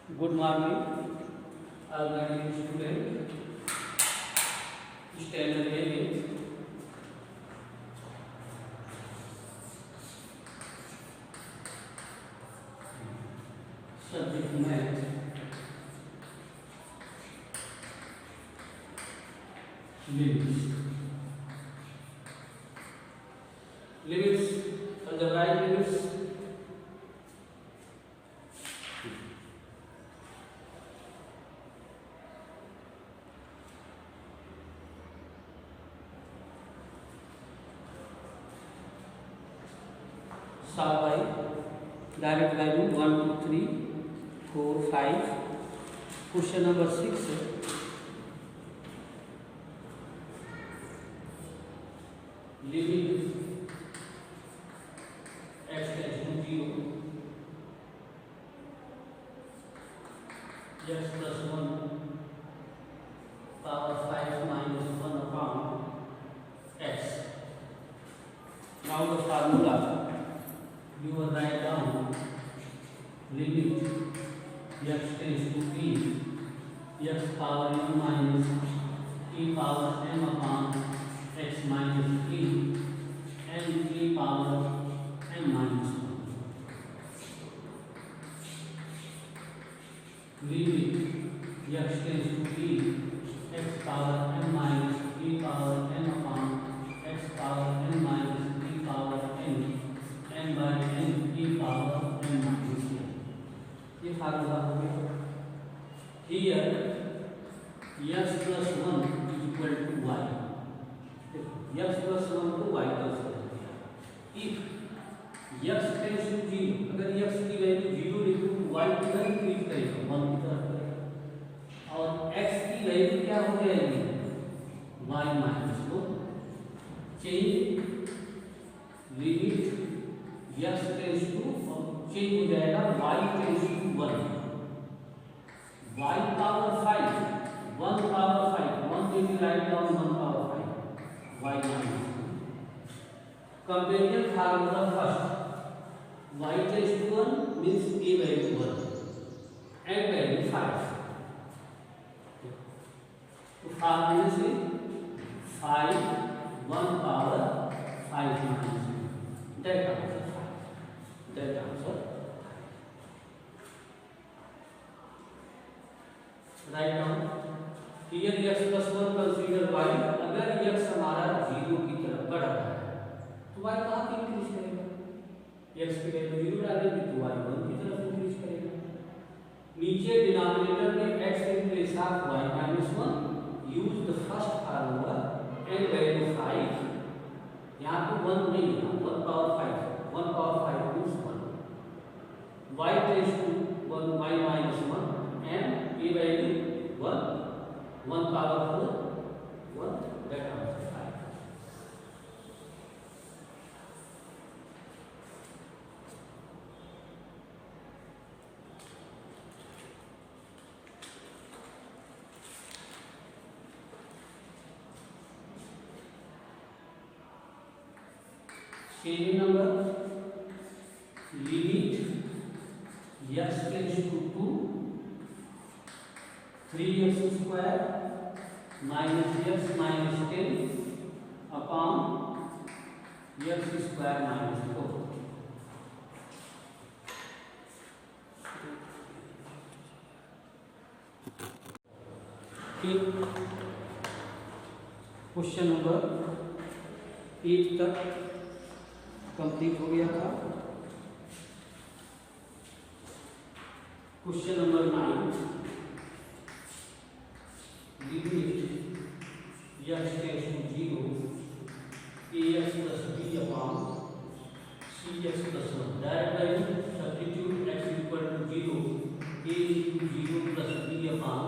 Good morning, all my dear students. Standard A में subject math limits. Limits, algebraic limits. Solve by direct value 1, 2, 3, 4, 5. Question number 6. Limit x tends to 0, x plus 1 power 5 minus 1 upon x. Now the formula you will write down limit x tends to p x power n minus e power m upon x minus p and e power m minus 1. Limit x tends to p x power m minus e power m upon x power n minus e power n n by n e power n minus 1. ये formula हो गया. Here x plus 1 is equal to y. x plus 1 को y consider किया. If x tends to 0, अगर x की value 0 लिखूं तो y की वैल्यू इंक्रीज करेगा 1 की तरफ करेगा और x की वैल्यू क्या हो जाएगी y minus 1. Change limit x tends to change हो जाएगा y tends to 1. y power 5 1 power 5 1 will be write down 1 power 5 y minus 1. Companion formula first y tends to 1 means a value 1 and value 5. तो formula से 5 1 power 5 minus 1 that answer 5. That answer write down here x plus 1 consider y. अगर x हमारा 0 की तरफ बढ़ रहा है तो y कहाँ पे इंक्रीज करेगा. x की वैल्यू 0 डालेंगे तो y 1 की तरफ इंक्रीज करेगा. नीचे डिनोमिनेटर में x in place of y minus 1 use the first formula and value 5. यहाँ पे 1 नहीं है 1 power 5 1 power 5 means 1. y tends to 1 y minus 1 and a value 1 1 power 4 1 that answer 5. Series number limit x tends to 2 3x square minus x minus 10 upon x square minus 4. ठीक. Question number 8 तक complete हो गया था. Question number 9 limit x tends to 0 ax plus b upon cx plus 1. Direct value substitute x equal to 0 a into 0 plus b upon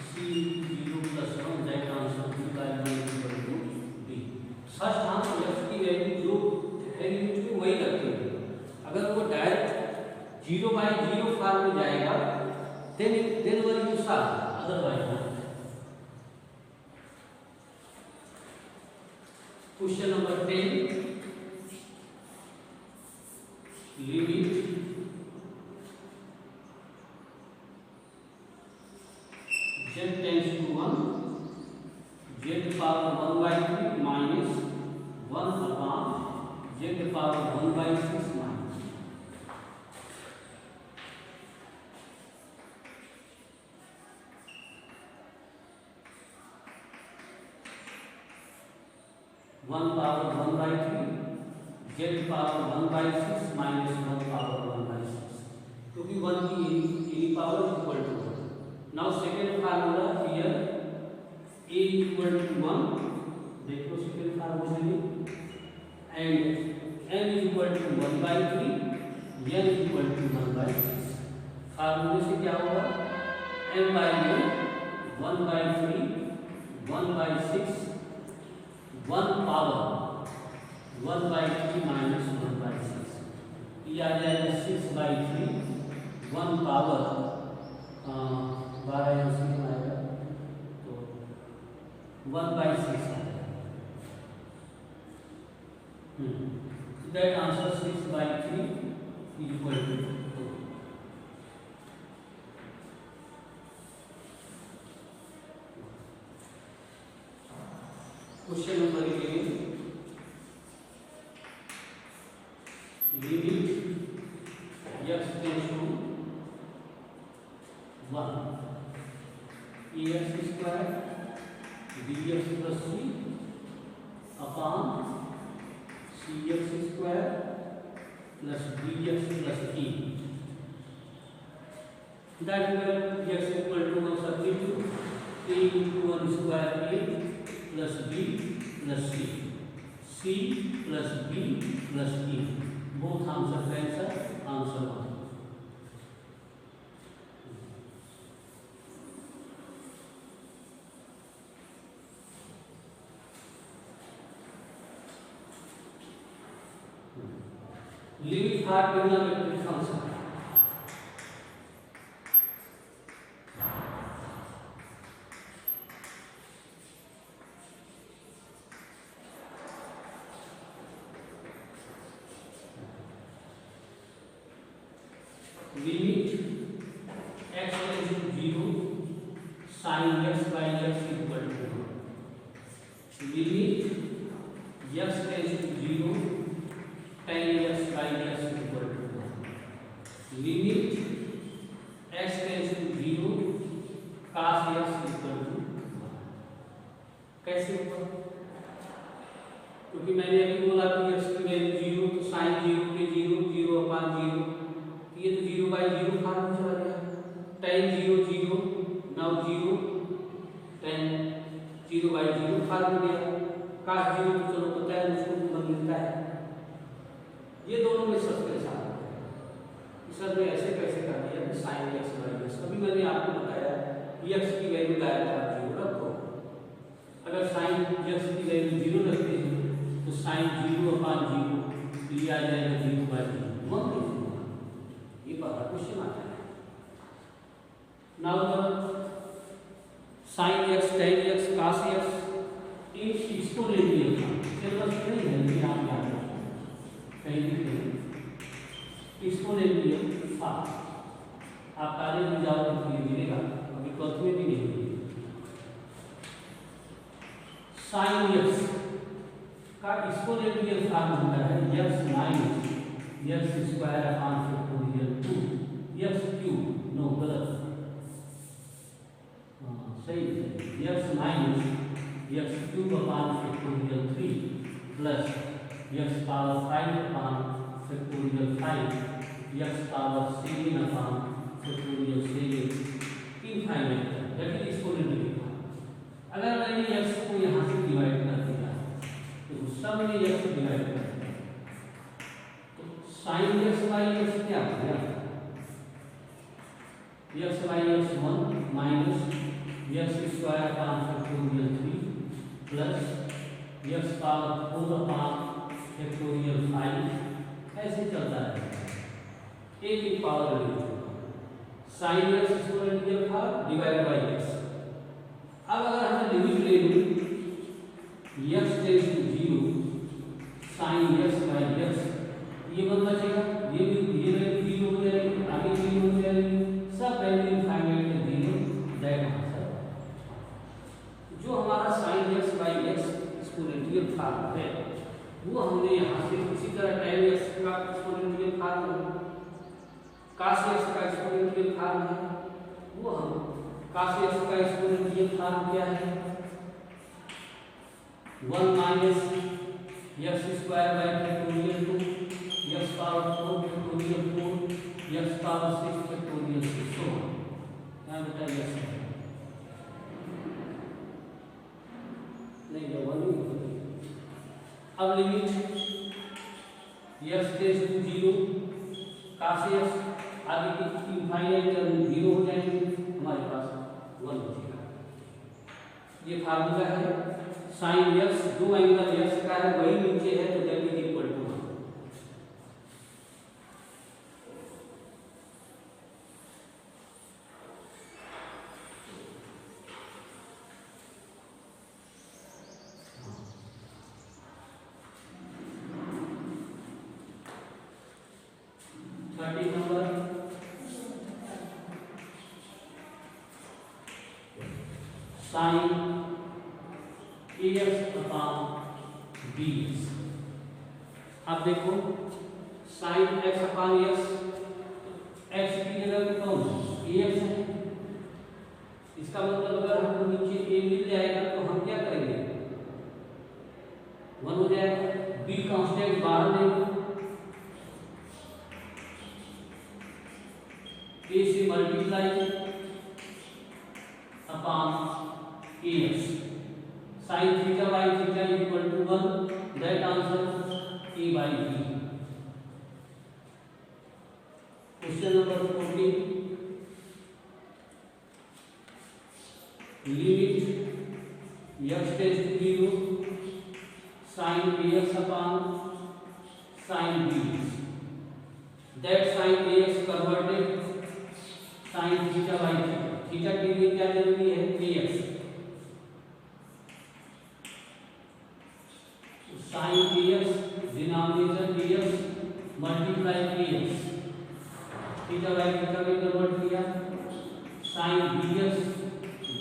c into 0 plus 1 that answer b by 1 equal to b. First हम x की value जो है limit में वही रखेंगे. अगर वो direct 0 by 0 form में जाएगा then will use otherwise. Question number 10 limit z tends to 1, z power 1 by 3 minus 1 upon z power 1 by 6 minus 1 power 1 by 3 z power 1 by 6 minus 1 power 1 by 6, क्योंकि 1 की any power equal to 1. Now second formula here, a equal to 1, देखो second formula में, and m equal to 1 by 3, n equal to 1 by 6. फार्मूले से क्या होगा, m by n 1 by 3 1 by 6 1 power 1 by 3 minus 1 by 6, ये आ जाएगा 6 by 3 1 power 12 यहाँ से आएगा तो 1 by 6 आएगा. That answer 6 by 3 equal to 2. Question number 11. Limit x tends to 1 ax square bx plus c upon cx square plus dx plus e. That will x equal to 1 substitute a into 1 square a plus b plus c plus b plus e. Both answer answer 1. Limit for trigonometric function. Limit x tends to 0 sin x by x equal to 1. Limit x tends to 0 tan x by x equal to 1. Limit x tends to 0 cos x equal to 1. कैसे होगा, क्योंकि मैंने अभी बोला कि x की value 0 तो sin 0 के 0 0 upon 0, ये तो 0 by 0 फॉर्म में चला गया. tan 0 0 now 0 tan 0 by 0 form में गया. cos 0 तो चलो पता है उसको बन मिलता है. ये दोनों में सब के साथ सर ने ऐसे कैसे कर दिया कि sin x by x. अभी मैंने आपको बताया x की वैल्यू डायरेक्ट 0 रखो. अगर sin x की वैल्यू 0 रखते हैं तो sin 0 upon 0 ये आ जाएगा 0 by 0. ये पहला क्वेश्चन आता है. Now the sin x tan x cos x इसको ले लिया सिलेबस नहीं है कि आप याद रखें कहीं भी इसको ले लिया. आप कॉलेज में जाओगे तो ये मिलेगा, अभी 12th में भी नहीं मिलेगा. sin x का इसको ले लिया फॉर्म होता है x minus x square upon factorial 2 x cube. No गलत, सही है. x minus x cube upon factorial 3 plus x power 5 upon factorial 5 x power 7 upon factorial 7 infinite. लेकिन इसको नहीं लिखा. अगर मैंने x को यहाँ से डिवाइड कर दिया तो सब में x डिवाइड कर दिया तो sin x by x क्या हो गया, x by x 1 minus x square upon factorial 3 plus x power 4 upon factorial 5. ऐसे चलता है एक एक पावर ले sin x स्क्वायर लिया था डिवाइड बाय x. अब अगर हमने लिमिट ले ली x tends to 0 sin x by x, ये बन बचेगा. ये वैल्यू 0 हो जाएगी, आगे 0 हो जाएगी, सब वैल्यू इनफाइनाइट है 0. दैट आंसर वो हमने यहाँ से इसी तरह tan x का एक्सपोनेंशियल फॉर्म cos x का एक्सपोनेंशियल फॉर्म है, वो हम cos x का एक्सपोनेंशियल फॉर्म क्या है 1 minus x square by factorial 2 x power 4 factorial 4 x power 6 factorial 6 तो यहाँ बेटा x है नहीं ये वन ही। अब limit x tends to 0 cos x आगे की इनफाइनाइट टर्म 0 हो जाएंगे, हमारे पास 1 बचेगा। ये फार्मूला है sin x, जो एंगल x का है वही नीचे है तो that is equal to 1। Number sin ax upon bx। अब देखो sin x upon x, x की जगह पे कौन ax है, इसका मतलब अगर हमको नीचे a मिल जाएगा तो हम क्या करेंगे 1 हो जाएगा, b कांस्टेंट बाहर लेंगे, a से multiply upon ax sin theta by theta equal to 1, that answer a by b। Question number 14 limit x tends to 0 sin ax upon sin bx, that sin ax converted sin theta by theta, theta के लिए क्या जरूरी है ax, sin ax denominator dx multiply ax, theta by theta में convert किया sin bx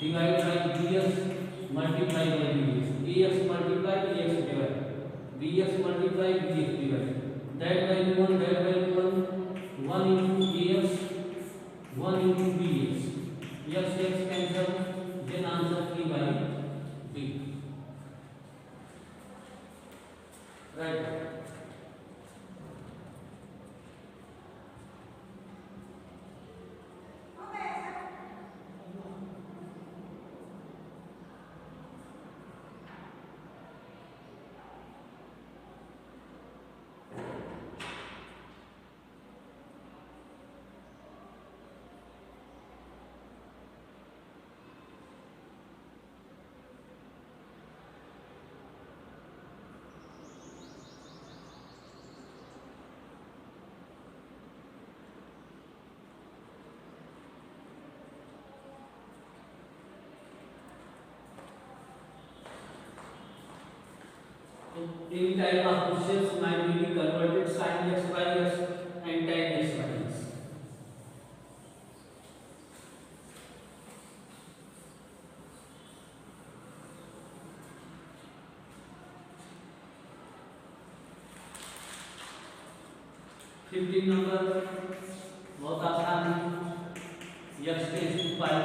divide by dx multiply by dx, ax multiply ax divide bx multiply bx divide, that value 1 that value 1 into ax 1 into bx, x x cancel, then answer a by b, right। Any type of questions might be converted sin x by x and tan x by x। Fifteen number बहुत आसान है, x tends to pi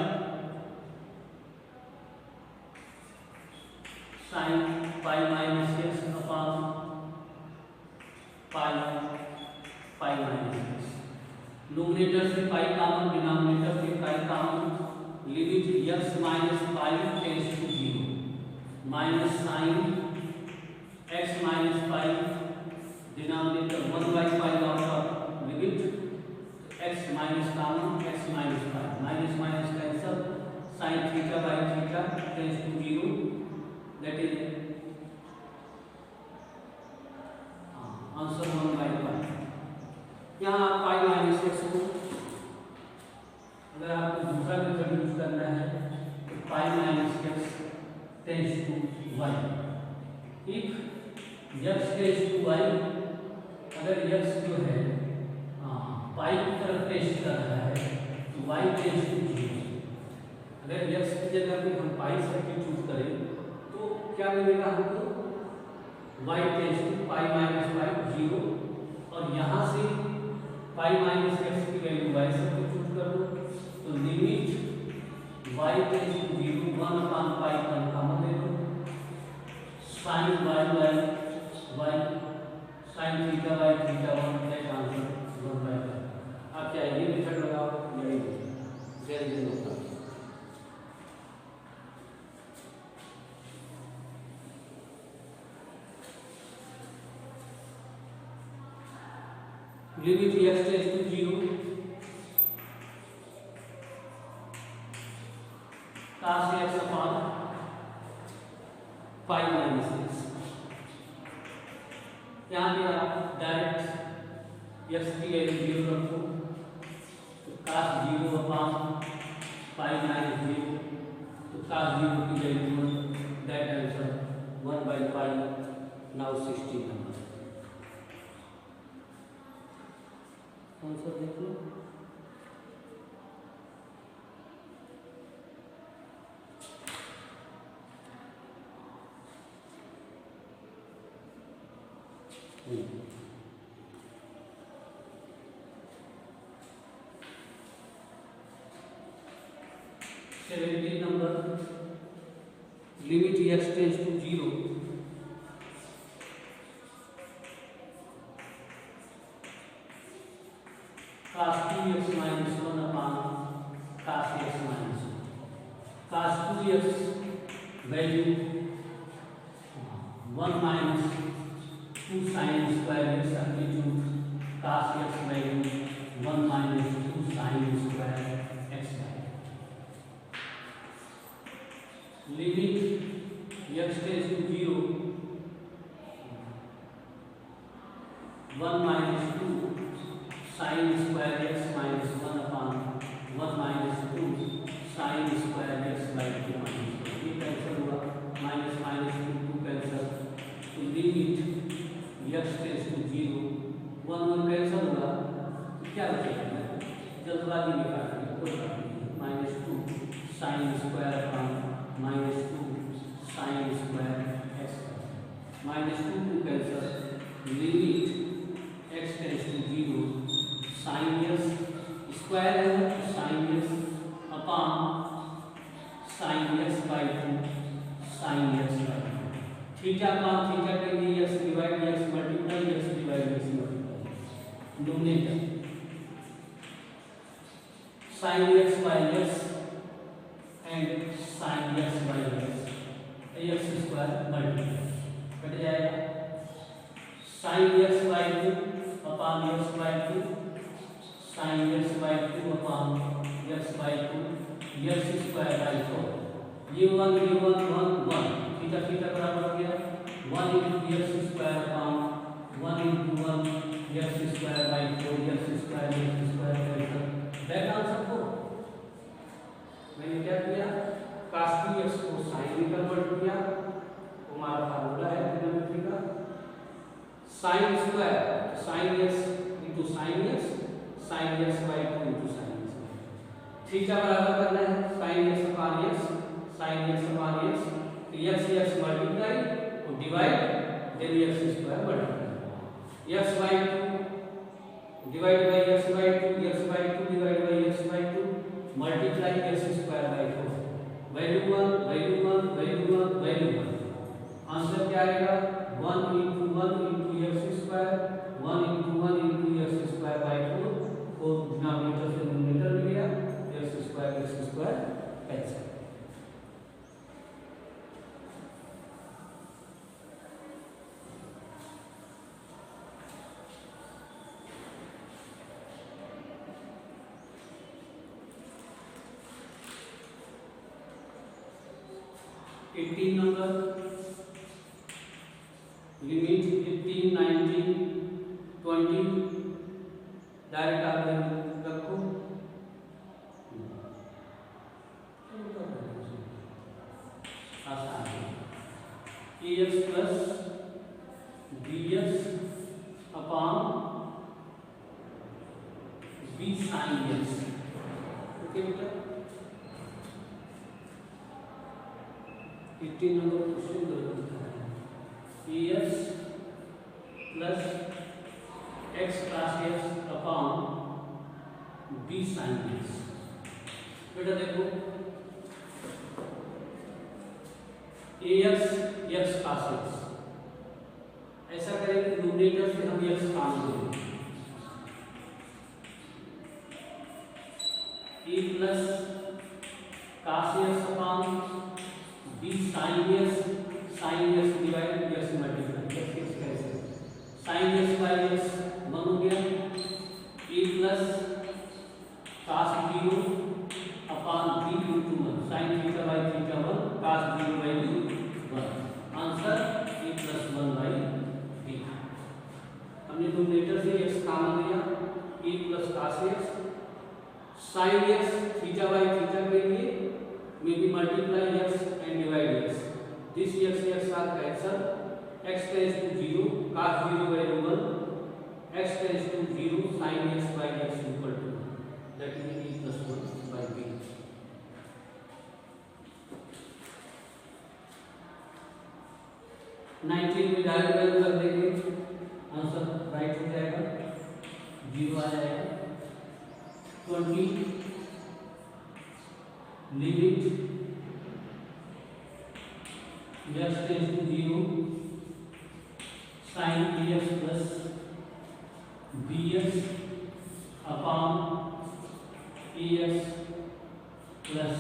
sin pi minus x upon pi pi minus x, numerator से pi common denominator से pi common, limit x minus pi tends to 0 minus sin x minus pi denominator 1 by pi out limit x minus common x minus pi, minus minus cancel, sin theta by theta tends to 0, that is answer 1 by पाई। यहाँ पाई minus x को अगर आपको दूसरा method use करना है तो pi minus x tends to y, if x tends to y, अगर x जो है पाई की तरफ टेंड्स कर रहा है तो वाई टेंड्स टू 0, अगर एक्स की जगह पे हम पाई सर्किट चूज करें तो क्या मिलेगा हमको y tends to pi minus वाई 0, और यहाँ से पाई माइनस एक्स की वैल्यू y सब्स्टिट्यूट कर दो, तो limit y tends to 0 1 upon pi common ले लो, sine y sine theta by theta 1 that answer 1/2। आप क्या ये मेथड लगाओ, यही very good. Limit x tends to 0 cos x upon pi minus x. यहाँ पे आप डायरेक्ट x की वैल्यू 0 रखो, तो cos 0 अपान पाई माइनस 0, तो cos 0 की वैल्यू 1, दैट आंसर 1/पाई। नाउ 16 नंबर आंसर देख लो। Seventeen number, limit x tends to 0 cos 2x minus 1 upon cos x minus 1, cos 2x value 1 minus 2 sin square x substitute cos x value 1 minus 2 sin square x value। limit x tends to 0 1 minus 2 sin square x minus 1 upon 1 minus 2 sin square x by 2 minus 1, ये cancel हुआ, minus minus 2 cancel, तो limit x tends to 0 1 1 cancel हुआ, तो क्या बचेगा, जल्दबाजी में काट दिया, कोई बात नहीं, minus 2 sin square upon minus 2 sin square x, minus 2 cancel, limit x tends to 0 sine यस स्क्वायर है, साइन यस अपॉन साइन यस बाई 2 साइन यस बाई 2, थीटा अपॉन थीटा के लिए यस डिवाइड यस मल्टीप्लाई यस डिवाइड यस मल्टीप्लाई, नोमिनेटर साइन यस बाई यस एंड साइन यस बाई यस, यस स्क्वायर मल्टीप्लाई कट जाएगा, साइन यस by 2 upon yes by 2 sin x by 2 upon x by 2 x square by 4, ये 1 ये 1 1 1 थीटा थीटा बराबर हो गया 1 into x square upon 1 into 1 x square by 4 x square cancel, that answer 4। मैंने क्या किया, cos 2x को sin में कन्वर्ट किया, हमारा फार्मूला है ट्रिग्नोमेट्री का, sin square sin x into sin x sin x by 2 into sin x, theta बराबर करना है sin x upon x sin x upon x, तो x x मल्टीप्लाई और divide then x square multiply, x by 2 divide by x by 2 x by 2 divide by x by 2 multiply x square by 4, value 1 value 1 value 1 value 1, answer क्या आएगा 1 into 1 into x square 1 into 1 into x square by 4, और denominator से numerator मिल गया, x square cancel. Eighteen number, limit 18 19 20, direct आप रखो, आसान है, ax plus bx upon b sin x, okay बेटा। 18 number question EX plus x cos x upon b sin x। बेटा देखो ax x cos x, ऐसा करेंगे न्यूमरेटर से हम x काट देंगे, a plus cos x upon b sin x divide x multiply x कैसे sin x बाई x 1 हो गया, a plus cos 0 upon b into 1 sin theta by theta 1 cos 0 by 1, answer a plus 1 by b। हमने numerator से x common लिया, a plus cos x sin x theta by theta के लिए में भी multiply x and divide x, this x are cancel, x tends to 0 cos 0 by 1, x tends to 0 sin x by x equal to 1, that is a plus 1 by b। Nineteen में direct value कर देंगे, answer right हो जाएगा, 0 आ जाएगा। 20 limit x tends to 0 sin bx plus bx upon ax plus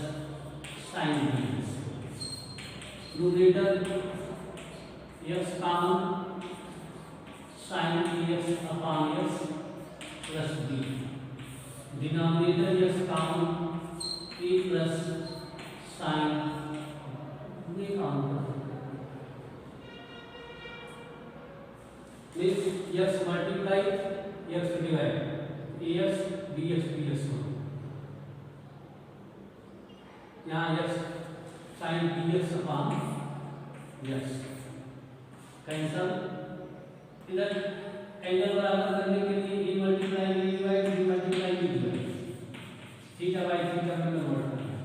sin bx, numerator x common sin bx upon x plus b, denominator x common a plus sin ये common x multiply x divide ax bx bx हो, यहाँ x sin bx upon x cancel, इधर angle बराबर करने के लिए a multiply b divide b multiply b divide theta by theta में convert करना,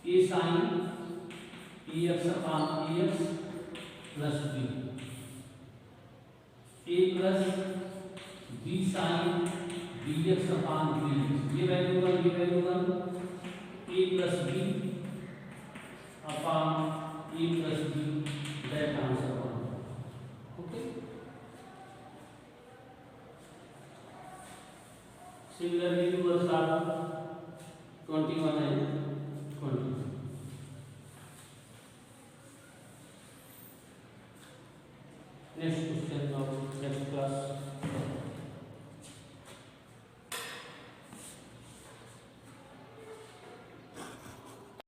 a sin ax upon ax plus b, a plus b sin bx upon bx, ये value 1 ये value 1, a plus b upon a plus b, that answer 1। Okay, similarly we will solve 21 and 22। Next question of next class।